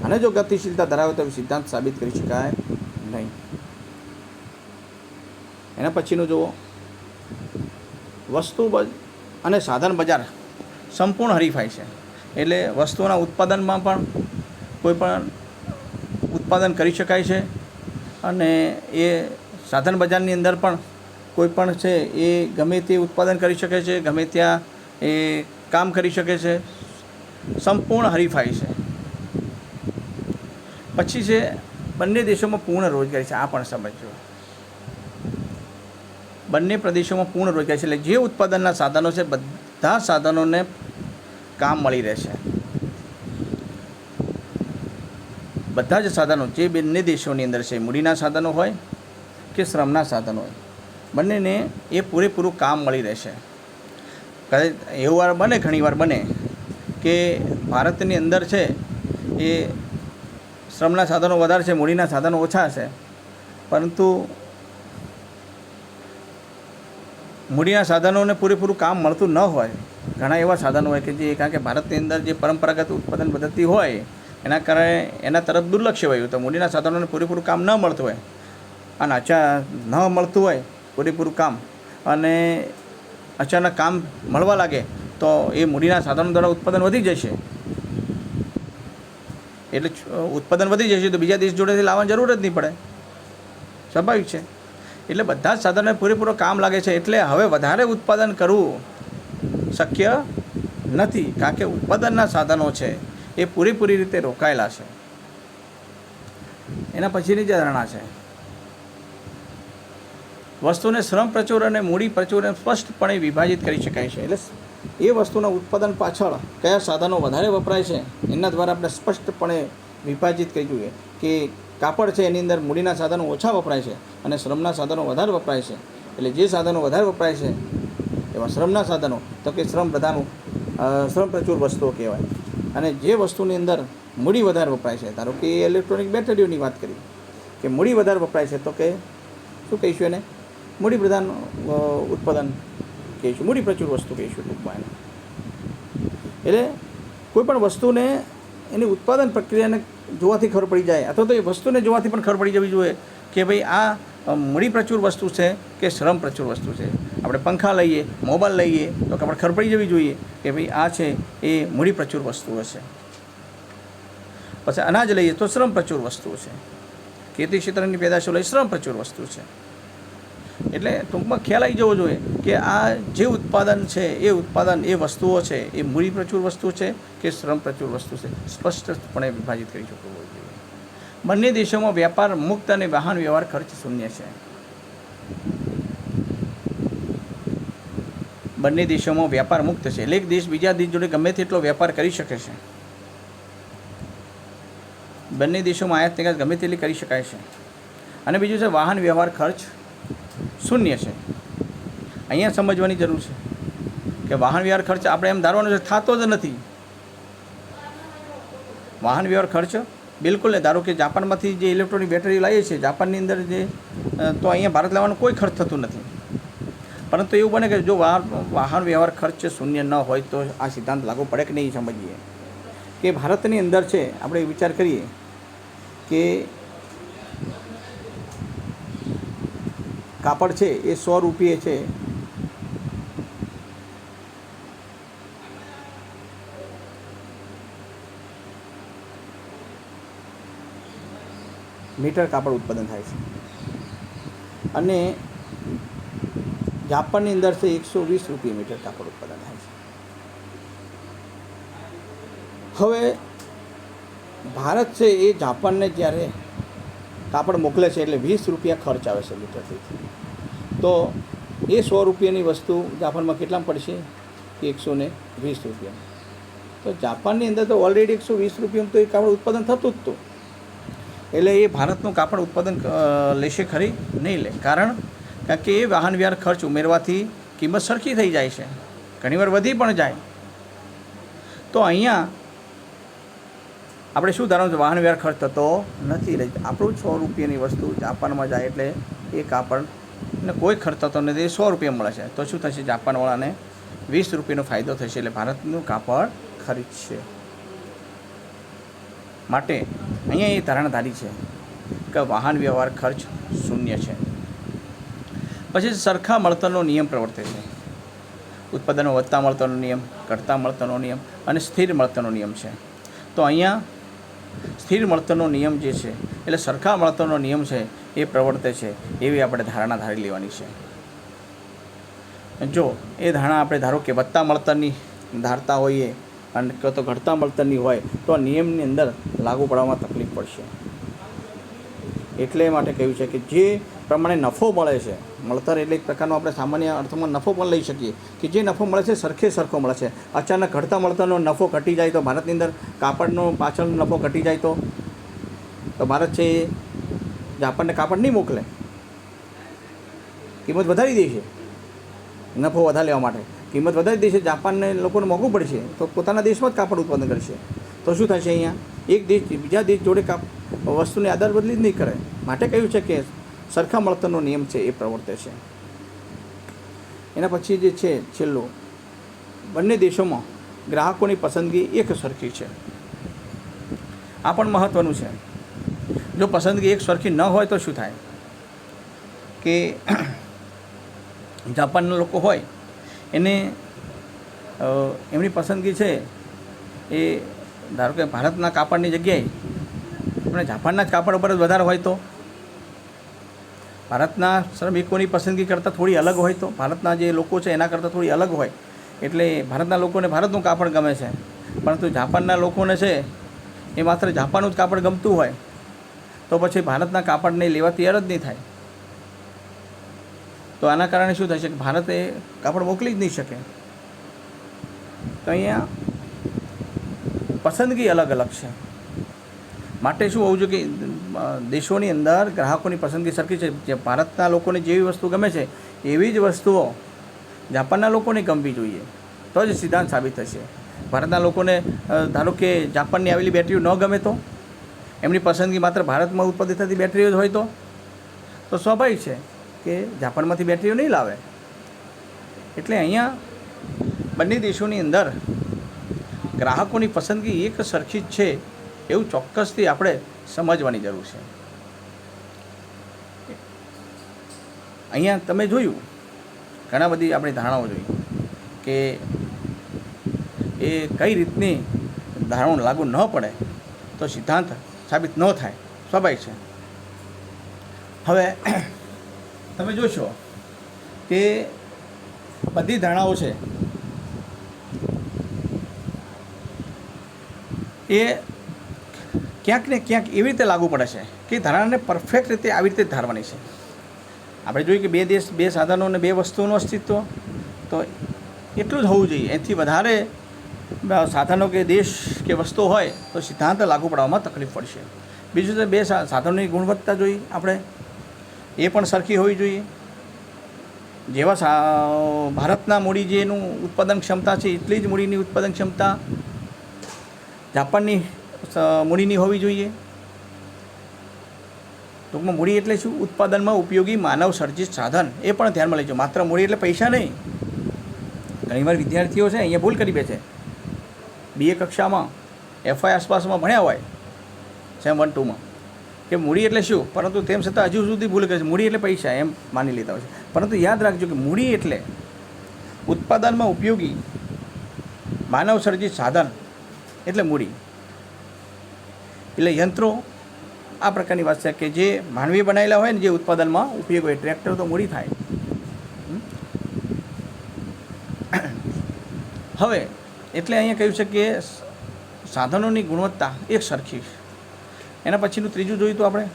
અને જો ગતિશીલતા ધરાવે તો સિદ્ધાંત સાબિત કરી શકાય નહીં. એના પછીનું જુઓ, વસ્તુ અને સાધન બજાર સંપૂર્ણ હરીફાઈ છે. એટલે વસ્તુઓના ઉત્પાદનમાં પણ કોઈ પણ ઉત્પાદન કરી શકાય છે, અને એ સાધન બજારની અંદર પણ કોઈ પણ છે એ ગમે તે ઉત્પાદન કરી શકે છે, ગમે ત્યાં એ કામ કરી શકે છે. સંપૂર્ણ હરીફાઈ છે. પછી છે બંને દેશોમાં પૂર્ણ રોજગારી છે. આ પણ સમજો, બંને પ્રદેશોમાં પૂર્ણ રોજગારી છે. એટલે જે ઉત્પાદનના સાધનો છે બધા સાધનોને કામ મળી રહેશે. બધા જ સાધનો જે બંને દેશોની અંદર છે, મૂડીના સાધનો હોય કે શ્રમના સાધનો હોય, બંનેને એ પૂરેપૂરું કામ મળી રહેશે. એવું વાર બને, ઘણીવાર બને કે ભારતની અંદર છે એ શ્રમના સાધનો વધારે છે, મૂડીના સાધનો ઓછા છે, પરંતુ મૂડીના સાધનોને પૂરેપૂરું કામ મળતું ન હોય. ઘણા એવા સાધનો હોય કે જે, કારણ કે ભારતની અંદર જે પરંપરાગત ઉત્પાદન પદ્ધતિ હોય એના કારણે એના તરફ દુર્લક્ષ્ય હોય, તો મૂડીના સાધનોને પૂરેપૂરું કામ ન મળતું હોય, અને ન મળતું હોય પૂરેપૂરું કામ, અને અચાનક કામ મળવા લાગે તો એ મૂડીના સાધનો દ્વારા ઉત્પાદન વધી જશે. એટલે ઉત્પાદન વધી જશે તો બીજા દેશ જોડેથી લાવવાની જરૂર જ નહીં પડે. સ્વાભાવિક છે. એટલે બધા જ સાધનોને પૂરેપૂરું કામ લાગે છે. એટલે હવે વધારે ઉત્પાદન કરવું શક્ય નથી, કારણ કે ઉત્પાદનના સાધનો છે એ પૂરેપૂરી રીતે રોકાયેલા છે. એના પછીની જે ધારણા છે, વસ્તુને શ્રમ પ્રચુર અને મૂડી પ્રચુર સ્પષ્ટપણે વિભાજિત કરી શકાય છે. એટલે એ વસ્તુના ઉત્પાદન પાછળ કયા સાધનો વધારે વપરાય છે એના દ્વારા આપણે સ્પષ્ટપણે વિભાજિત કરી જોઈએ કે કાપડ છે એની અંદર મૂડીના સાધનો ઓછા વપરાય છે અને શ્રમના સાધનો વધારે વપરાય છે. એટલે જે સાધનો વધારે વપરાય છે એવા શ્રમના સાધનો, તો કે શ્રમ પ્રચુર વસ્તુઓ કહેવાય. અને જે વસ્તુની અંદર મૂડી વધારે વપરાય છે, ધારો કે ઇલેક્ટ્રોનિક બેટરીઓની વાત કરી કે મૂડી વધારે વપરાય છે, તો કે શું કહીશું એને? મૂડી પ્રધાન ઉત્પાદન કહીશું, મૂડી પ્રચુર વસ્તુ કહીશું ટૂંકમાં એને. એટલે કોઈ પણ વસ્તુને એની ઉત્પાદન પ્રક્રિયાને જોવાથી ખબર પડી જાય, અથવા તો એ વસ્તુને જોવાથી પણ ખબર પડી જવી જોઈએ કે ભાઈ આ મૂડી પ્રચુર વસ્તુ છે કે શ્રમ પ્રચુર વસ્તુ છે. આપણે પંખા લઈએ, મોબાઈલ લઈએ તો આપણે ખબર પડી જવી જોઈએ કે ભાઈ આ છે એ મૂડી પ્રચુર વસ્તુઓ છે. પછી અનાજ લઈએ તો શ્રમ પ્રચુર વસ્તુઓ છે. ખેતી ક્ષેત્રની પેદાશો લઈ શ્રમ પ્રચુર વસ્તુ છે. એટલે ટૂંકમાં ખ્યાલ આવી જવો જોઈએ કે આ જે ઉત્પાદન છે એ ઉત્પાદન, એ વસ્તુઓ છે એ મૂડી પ્રચુર વસ્તુ છે કે શ્રમ પ્રચુર વસ્તુ છે, સ્પષ્ટપણે વિભાજિત કરી શકવું જોઈએ. બંને દેશોમાં વ્યાપાર મુક્ત અને વાહન વ્યવહાર ખર્ચ શૂન્ય છે. બંને દેશોમાં વ્યાપાર મુક્ત છે, એટલે એક દેશ બીજા દેશ જોડે ગમે તેટલો વેપાર કરી શકે છે. બંને દેશોમાં આયાત નિકાસ ગમે તેટલી કરી શકાય છે. અને બીજું છે વાહન વ્યવહાર ખર્ચ શૂન્ય છે. અહીંયા સમજવાની જરૂર છે કે વાહન વ્યવહાર ખર્ચ આપણે એમ ધારવાનો છે, થતો જ નથી. વાહન વ્યવહાર ખર્ચ બિલકુલ નહીં. ધારો કે જાપાનમાંથી જે ઇલેક્ટ્રોનિક બેટરી લાવીએ છીએ, જાપાનની અંદર જે, તો અહીંયા ભારત લાવવાનો કોઈ ખર્ચ થતું નથી. પરંતુ એવું બને કે જો વાહન વ્યવહાર ખર્ચ શૂન્ય ન હોય તો આ સિદ્ધાંત લાગુ પડે કે નહીં સમજીએ. કે ભારતની અંદર છે, આપણે વિચાર કરીએ કે કાપડ છે એ 100 રૂપિયે છે મીટર કાપડ ઉત્પાદન થાય છે, અને જાપાનની અંદર છે 120 રૂપિયા મીટર કાપડ ઉત્પાદન થાય છે. હવે ભારત છે એ જાપાનને જ્યારે કાપડ મોકલે છે એટલે 20 રૂપિયા ખર્ચ આવે છે મીટરથી. તો એ 100 રૂપિયાની વસ્તુ જાપાનમાં કેટલામાં પડશે? 120 રૂપિયા. તો જાપાનની અંદર તો ઓલરેડી 120 રૂપિયામાં તો એ કાપડ ઉત્પાદન થતું જ હતું. એટલે એ ભારતનું કાપડ ઉત્પાદન લેશે ખરી? નહીં લે. કારણ કે એ વાહન વ્યવહાર ખર્ચ ઉમેરવાથી કિંમત સરખી થઈ જાય છે, ઘણીવાર વધી પણ જાય. તો અહીંયા આપણે શું ધારવાનું છે? વાહન વ્યવહાર ખર્ચ થતો નથી. આપણું 100 રૂપિયાની વસ્તુ જાપાનમાં જાય એટલે એ કાપડ ને કોઈ ખર્ચ થતો નથી, 100 રૂપિયા મળે છે, તો શું થશે? જાપાનવાળાને 20 રૂપિયાનો ફાયદો થશે, એટલે ભારતનું કાપડ ખરીદશે. માટે અહીંયા એ ધારણાધારી છે કે વાહન વ્યવહાર ખર્ચ શૂન્ય છે. પછી સરખા મળતરનો નિયમ પ્રવર્તે છે. ઉત્પાદનમાં વધતા મળતરનો નિયમ, ઘટતા મળતરનો નિયમ અને સ્થિર મળતરનો નિયમ છે. તો અહીંયા સ્થિર મળતરનો નિયમ જે છે એટલે સરખા મળતરનો નિયમ છે એ પ્રવર્તે છે, એવી આપણે ધારણા ધારી લેવાની છે. જો એ ધારણા આપણે ધારો કે વધતા મળતરની ધારતા હોઈએ અને તો ઘટતા મળતરની હોય તો આ નિયમની અંદર લાગુ પડવામાં તકલીફ પડશે. એટલે માટે કહ્યું છે કે જે પ્રમાણે નફો મળે છે, મળતર એટલે એક પ્રકારનો આપણે સામાન્ય અર્થમાં નફો પણ લઈ શકીએ કે જે નફો મળે છે સરખે સરખો મળે છે. અચાનક ઘટતા મળતરનો નફો ઘટી જાય તો ભારતની અંદર કાપડનો પાછળનો નફો ઘટી જાય તો ભારત છે એ જાપાનને કાપડ નહીં મોકલે, કિંમત વધારી દે છે. નફો વધારે લેવા માટે કિંમત વધારી દે છે, જાપાનને લોકોને મોંઘું પડશે તો પોતાના દેશમાં જ કાપડ ઉત્પાદન કરશે. તો શું થશે? અહીંયા એક દેશ બીજા દેશ જોડે વસ્તુની આધાર બદલી જ નહીં કરે. માટે કહ્યું છે કે સરખા મળતરનો નિયમ છે એ પ્રવર્તે છે. એના પછી જે છે છેલ્લું, બંને દેશોમાં ગ્રાહકોની પસંદગી એક સરખી છે. આ પણ મહત્ત્વનું છે. જો પસંદગી એક સરખી ન હોય તો શું થાય કે જાપાનના લોકો હોય એને એમની પસંદગી છે એ ધારો કે ભારતના કાપડની જગ્યાએ આપણે જાપાનના જ કાપડ ઉપર જ વધારે હોય તો, ભારતના શ્રમિકોની પસંદગી કરતાં થોડી અલગ હોય તો, ભારતના જે લોકો છે એના કરતાં થોડી અલગ હોય એટલે ભારતના લોકોને ભારતનું કાપડ ગમે છે, પરંતુ જાપાનના લોકોને છે એ માત્ર જાપાનનું જ કાપડ ગમતું હોય તો પછી ભારતના કાપડને લેવા તૈયાર જ નહીં થાય. તો આના કારણે શું થશે કે ભારત એ કાપડ મોકલી જ નહીં શકે. તો અહીંયા પસંદગી અલગ અલગ છે. માટે શું હોવું જોઈએ કે દેશોની અંદર ગ્રાહકોની પસંદગી સરખી છે. જે ભારતના લોકોને જેવી વસ્તુ ગમે છે એવી જ વસ્તુઓ જાપાનના લોકોને ગમવી જોઈએ, તો જ સિદ્ધાંત સાબિત થશે. ભારતના લોકોને ધારો કે જાપાનની આવેલી બેટરીઓ ન ગમે તો, એમની પસંદગી માત્ર ભારતમાં ઉત્પાદિત થતી બેટરીઓ જ હોય તો સ્વાભાવિક છે કે જાપાનમાંથી બેટરીઓ નહીં લાવે. એટલે અહીંયા બંને દેશોની અંદર ગ્રાહકોની પસંદગી એક સરખી જ છે એવું ચોક્કસથી આપણે સમજવાની જરૂર છે. અહીંયા તમે જોયું ઘણા બધી આપણી ધારણાઓ જોઈ કે એ કઈ રીતની ધારણાઓ લાગુ ન પડે તો સિદ્ધાંત સાબિત ન થાય, સ્વાભાવિક છે. હવે તમે જોશો કે બધી ધારણાઓ છે એ ક્યાંક ને ક્યાંક એવી રીતે લાગુ પડે છે કે ધારણાને પરફેક્ટ રીતે આવી રીતે ધારવાની છે. આપણે જોઈએ કે બે દેશ, બે સાધનો અને બે વસ્તુઓનું અસ્તિત્વ, તો એટલું જ હોવું જોઈએ. એનાથી વધારે સાધનો કે દેશ કે વસ્તુ હોય તો સિદ્ધાંત લાગુ પાડવામાં તકલીફ પડશે. બીજું તો બે સાધનોની ગુણવત્તા જોઈએ આપણે, એ પણ સરખી હોવી જોઈએ. જેવા ભારતના મૂડી જેનું ઉત્પાદન ક્ષમતા છે એટલી જ મૂડીની ઉત્પાદન ક્ષમતા જાપાનની મૂડીની હોવી જોઈએ. ટૂંકમાં મૂડી એટલે શું? ઉત્પાદનમાં ઉપયોગી માનવ સર્જિત સાધન. એ પણ ધ્યાનમાં લેજો. માત્ર મૂડી એટલે પૈસા નહીં. ઘણીવાર વિદ્યાર્થીઓ છે અહીંયા ભૂલ કરી બેસે. BA કક્ષામાં FI આસપાસમાં ભણ્યા હોય સેમ 1 2માં કે મૂડી એટલે શું, પરંતુ તેમ છતાં હજુ સુધી ભૂલ કરે છે. મૂડી એટલે પૈસા એમ માની લેતા હોય છે. પરંતુ યાદ રાખજો કે મૂડી એટલે ઉત્પાદનમાં ઉપયોગી માનવ સર્જિત સાધન એટલે મૂડી. એટલે યંત્રો આ પ્રકારની વાત છે કે જે માનવી બનાવેલા હોય ને જે ઉત્પાદનમાં ઉપયોગ હોય. ટ્રેક્ટર તો મૂડી થાય. હવે એટલે અહીંયા કહ્યું છે કે સાધનોની ગુણવત્તા એક સરખી. એના પછીનું ત્રીજું જોયું તો આપણે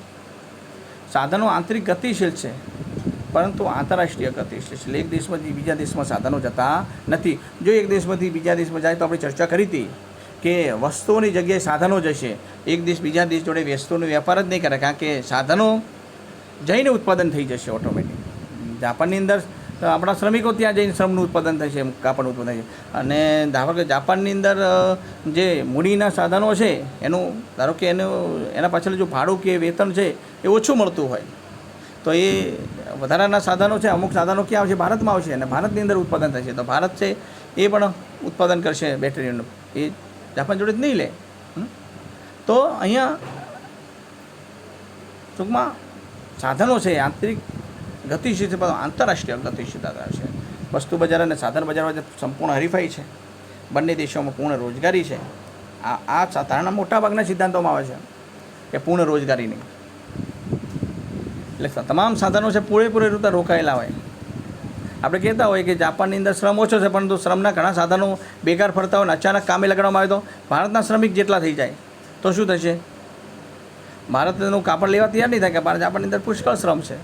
સાધનો આંતરિક ગતિશીલ છે પરંતુ આંતરરાષ્ટ્રીય ગતિશીલ છે. એટલે એક દેશમાંથી બીજા દેશમાં સાધનો જતા નથી. જો એક દેશમાંથી બીજા દેશમાં જાય તો આપણે ચર્ચા કરી હતી કે વસ્તુઓની જગ્યાએ સાધનો જશે. એક દેશ બીજા દેશ જોડે વસ્તુનો વેપાર જ નહીં કરે, કારણ કે સાધનો જઈને ઉત્પાદન થઈ જશે ઓટોમેટિક. જાપાનની અંદર આપણા શ્રમિકો ત્યાં જઈને શ્રમનું ઉત્પાદન થશે, કાપડનું ઉત્પાદન થશે. અને ધારો કે જાપાનની અંદર જે મૂડીના સાધનો છે એનું ધારો કે એના પાછળ જો ભાડું કે વેતન છે એ ઓછું મળતું હોય, તો એ વધારાના સાધનો છે, અમુક સાધનો ક્યાં આવશે? ભારતમાં આવશે અને ભારતની અંદર ઉત્પાદન થશે. તો ભારત છે એ પણ ઉત્પાદન કરશે બેટરીનું, એ જાપાન જોડે જ નહીં લે. તો અહીંયા ટૂંકમાં સાધનો છે આંતરિક ગતિશીલ છે, પણ આંતરરાષ્ટ્રીય ગતિશીલતા છે. વસ્તુ બજાર અને સાધન બજાર વચ્ચે સંપૂર્ણ હરીફાઈ છે. બંને દેશોમાં પૂર્ણ રોજગારી છે. આ ધારણા મોટાભાગના સિદ્ધાંતોમાં આવે છે કે પૂર્ણ રોજગારી નહીં. એટલે તમામ સાધનો છે પૂરેપૂરી રીતે રોકાયેલા હોય. આપણે કહેતા હોય કે જાપાનની અંદર શ્રમ ઓછો છે, પરંતુ શ્રમના ઘણા સાધનો બેકાર ફરતા હોય, અચાનક કામે લગાડવામાં આવે તો ભારતના શ્રમિક જેટલા થઈ જાય તો શું થશે? ભારતનું કાપડ લેવા તૈયાર નહીં થાય કે જાપાનની અંદર પુષ્કળ શ્રમ છે.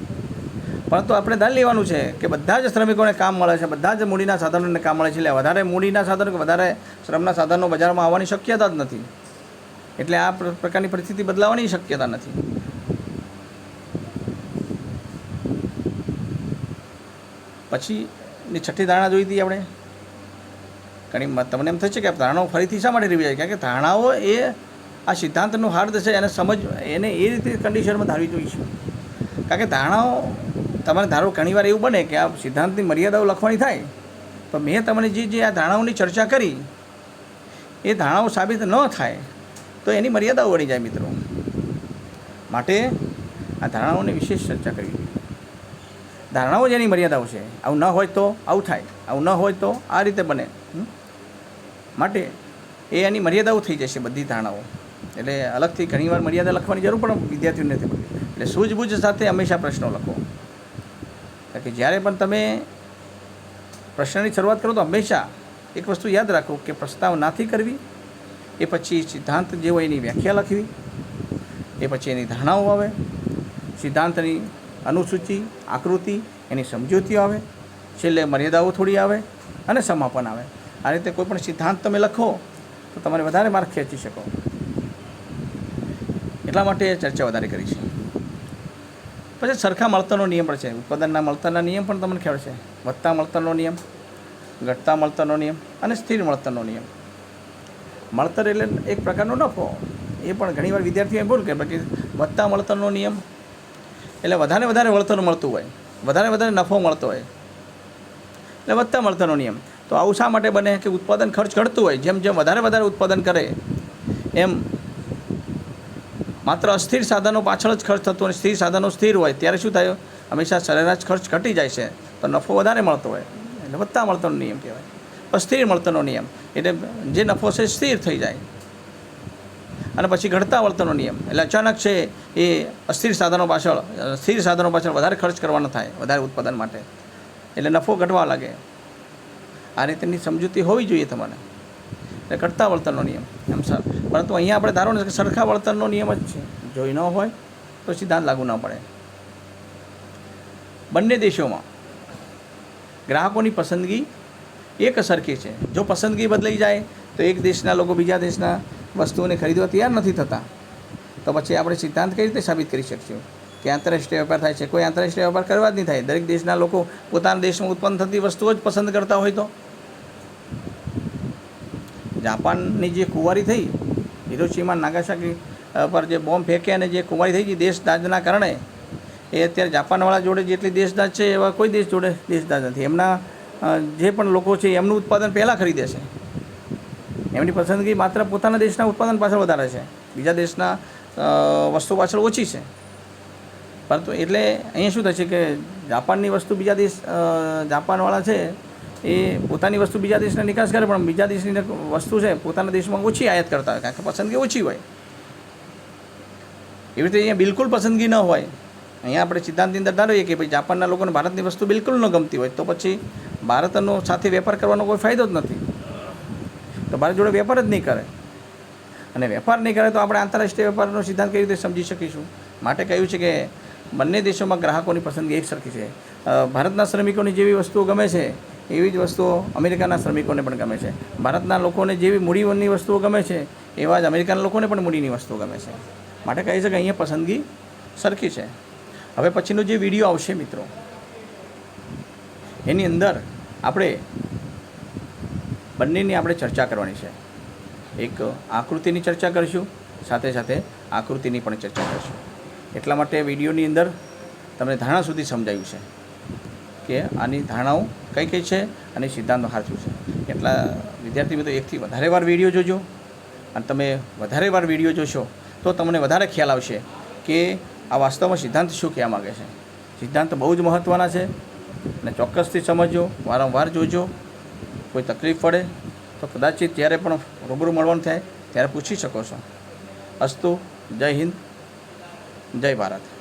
પરંતુ આપણે ધ્યાન લેવાનું છે કે બધા જ શ્રમિકોને કામ મળે છે, બધા જ મૂડીના સાધનોને કામ મળે છે. એટલે વધારે મૂડીના સાધનો કે વધારે શ્રમના સાધનો બજારમાં આવવાની શક્યતા જ નથી. એટલે આ પ્રકારની પરિસ્થિતિ બદલાવાની શક્યતા નથી. પછીની છઠ્ઠી ધારણા જોઈ હતી આપણે. ઘણી તમને એમ થશે કે ધારણાઓ ફરીથી શા માટે રીવી જાય? કારણ કે ધારણાઓ એ આ સિદ્ધાંતનું હાર્દ છે, એને એને એ રીતે કન્ડિશનમાં ધારવી જોઈએ છે. કારણ કે ધારણાઓ તમારે ધારો ઘણીવાર એવું બને કે આ સિદ્ધાંતની મર્યાદાઓ લખવાની થાય, તો મેં તમને જે આ ધારણાઓની ચર્ચા કરી એ ધારણાઓ સાબિત ન થાય તો એની મર્યાદાઓ વળી જાય મિત્રો. માટે આ ધારણાઓની વિશેષ ચર્ચા કરવી જોઈએ. ધારણાઓ જેની મર્યાદાઓ છે, આવું ન હોય તો આવું થાય, આવું ન હોય તો આ રીતે બને. માટે એ એની મર્યાદાઓ થઈ જશે બધી ધારણાઓ. એટલે અલગથી ઘણીવાર મર્યાદા લખવાની જરૂર પણ વિદ્યાર્થીઓને નથી પડતી. એટલે સૂઝબૂઝ સાથે હંમેશા પ્રશ્નો લખો. કારણ કે જ્યારે પણ તમે પ્રશ્નની શરૂઆત કરો તો હંમેશા એક વસ્તુ યાદ રાખો કે પ્રસ્તાવનાથી કરવી, એ પછી સિદ્ધાંત જે હોય એની વ્યાખ્યા લખવી, એ પછી એની ધારણાઓ આવે, સિદ્ધાંતની અનુસૂચિ, આકૃતિ, એની સમજૂતીઓ આવે, છેલ્લે મર્યાદાઓ થોડી આવે અને સમાપન આવે. આ રીતે કોઈ પણ સિદ્ધાંત તમે લખો તો તમારે વધારે માર્ક ખેંચી શકો. એટલા માટે ચર્ચા વધારે કરી છે. પછી સરખા મળતરનો નિયમ પણ છે. ઉત્પાદનના મળતરના નિયમ પણ તમને ખ્યાલ છે. વધતા મળતરનો નિયમ, ઘટતા મળતરનો નિયમ અને સ્થિર મળતરનો નિયમ. મળતર એટલે એક પ્રકારનો નફો. એ પણ ઘણીવાર વિદ્યાર્થીઓ બોલ કે બાકી વધતા મળતરનો નિયમ એટલે વધારે વળતર મળતું હોય, વધારે નફો મળતો હોય, એટલે વધતા મળતરનો નિયમ. તો આવું શા માટે બને કે ઉત્પાદન ખર્ચ ઘટતું હોય, જેમ જેમ વધારે ઉત્પાદન કરે એમ માત્ર અસ્થિર સાધનો પાછળ જ ખર્ચ થતો અને સ્થિર સાધનો સ્થિર હોય ત્યારે શું થાય? હંમેશા સરેરાશ ખર્ચ ઘટી જાય છે, તો નફો વધારે મળતો હોય. એટલે વધતા મળતરનો નિયમ કહેવાય. અસ્થિર મળતરનો નિયમ એટલે જે નફો છે સ્થિર થઈ જાય. અને પછી ઘટતા વળતરનો નિયમ એટલે અચાનક છે એ સ્થિર સાધનો પાછળ વધારે ખર્ચ કરવાનો થાય વધારે ઉત્પાદન માટે, એટલે નફો ઘટવા લાગે. આ રીતની સમજૂતી હોવી જોઈએ તમારે. એટલે ઘટતા વળતરનો નિયમ એમ સર. પરંતુ અહીંયા આપણે ધારો ને કે સરખા વળતરનો નિયમ જ છે. જો ન હોય તો સિદ્ધાંત લાગુ ન પડે. બંને દેશોમાં ગ્રાહકોની પસંદગી એક સરખી છે. જો પસંદગી બદલાઈ જાય તો એક દેશના લોકો બીજા દેશના વસ્તુઓને ખરીદવા તૈયાર નથી થતા, તો પછી આપણે સિદ્ધાંત કઈ રીતે સાબિત કરી શકીશું કે આંતરરાષ્ટ્રીય વેપાર થાય છે? કોઈ આંતરરાષ્ટ્રીય વેપાર કરવા જ નહીં થાય. દરેક દેશના લોકો પોતાના દેશમાં ઉત્પન્ન થતી વસ્તુઓ જ પસંદ કરતા હોય. તો જાપાનની જે કુંવારી થઈ, હિરોશીમા નાગાસાકી પર જે બોમ્બ ફેંકે અને જે કુંવારી થઈ ગઈ દેશદાજના કારણે, એ અત્યારે જાપાનવાળા જોડે જેટલી દેશદાજ છે એવા કોઈ દેશ જોડે દેશદાજ નથી. એમના જે પણ લોકો છે એમનું ઉત્પાદન પહેલાં ખરીદે છે. એમની પસંદગી માત્ર પોતાના દેશના ઉત્પાદન પાછળ વધારે છે, બીજા દેશના વસ્તુ પાછળ ઓછી છે. પરંતુ એટલે અહીંયા શું થશે કે જાપાનની વસ્તુ જાપાનવાળા છે એ પોતાની વસ્તુ બીજા દેશને નિકાસ કરે, પણ બીજા દેશની વસ્તુ છે પોતાના દેશમાં ઓછી આયાત કરતા હોય, કારણ કે પસંદગી ઓછી હોય. એવી રીતે અહીંયા બિલકુલ પસંદગી ન હોય. અહીંયા આપણે સિદ્ધાંતની અંદર ધારીએ કે ભાઈ જાપાનના લોકોને ભારતની વસ્તુ બિલકુલ ન ગમતી હોય, તો પછી ભારતનો સાથે વેપાર કરવાનો કોઈ ફાયદો જ નથી. તો ભારત જોડે વેપાર જ નહીં કરે, અને વેપાર નહીં કરે તો આપણે આંતરરાષ્ટ્રીય વેપારનો સિદ્ધાંત કઈ રીતે સમજી શકીશું? માટે કહ્યું છે કે બંને દેશોમાં ગ્રાહકોની પસંદગી એક સરખી છે. ભારતના શ્રમિકોને જેવી વસ્તુઓ ગમે છે એવી જ વસ્તુઓ અમેરિકાના શ્રમિકોને પણ ગમે છે. ભારતના લોકોને જેવી મૂડીની વસ્તુઓ ગમે છે એવા જ અમેરિકાના લોકોને પણ મૂડીની વસ્તુઓ ગમે છે. માટે કહે છે કે અહીંયા પસંદગી સરખી છે. હવે પછીનો જે વિડીયો આવશે મિત્રો, એની અંદર આપણે બંનેની આપણે ચર્ચા કરવાની છે. એક આકૃતિની ચર્ચા કરીશું, સાથે આકૃતિની પણ ચર્ચા કરીશું. એટલા માટે વિડીયોની અંદર તમને ધારણા સુધી સમજાવ્યું છે કે આની ધારણાઓ કઈ કઈ છે અને સિદ્ધાંતો સાચું છે. એટલા વિદ્યાર્થી મિત્રો એકથી વધારે વાર વિડીયો જોજો, અને તમે વધારે વાર વિડીયો જોશો તો તમને વધારે ખ્યાલ આવશે કે આ વાસ્તવમાં સિદ્ધાંત શું કહેવા માગે છે. સિદ્ધાંત બહુ જ મહત્ત્વના છે અને ચોક્કસથી સમજજો, વારંવાર જોજો. કોઈ તકલીફ પડે તો કદાચિત જ્યારે પણ રૂબરૂ મળવાનું થાય ત્યારે પૂછી શકો છો. અસ્તુ. જય હિન્દ, જય ભારત.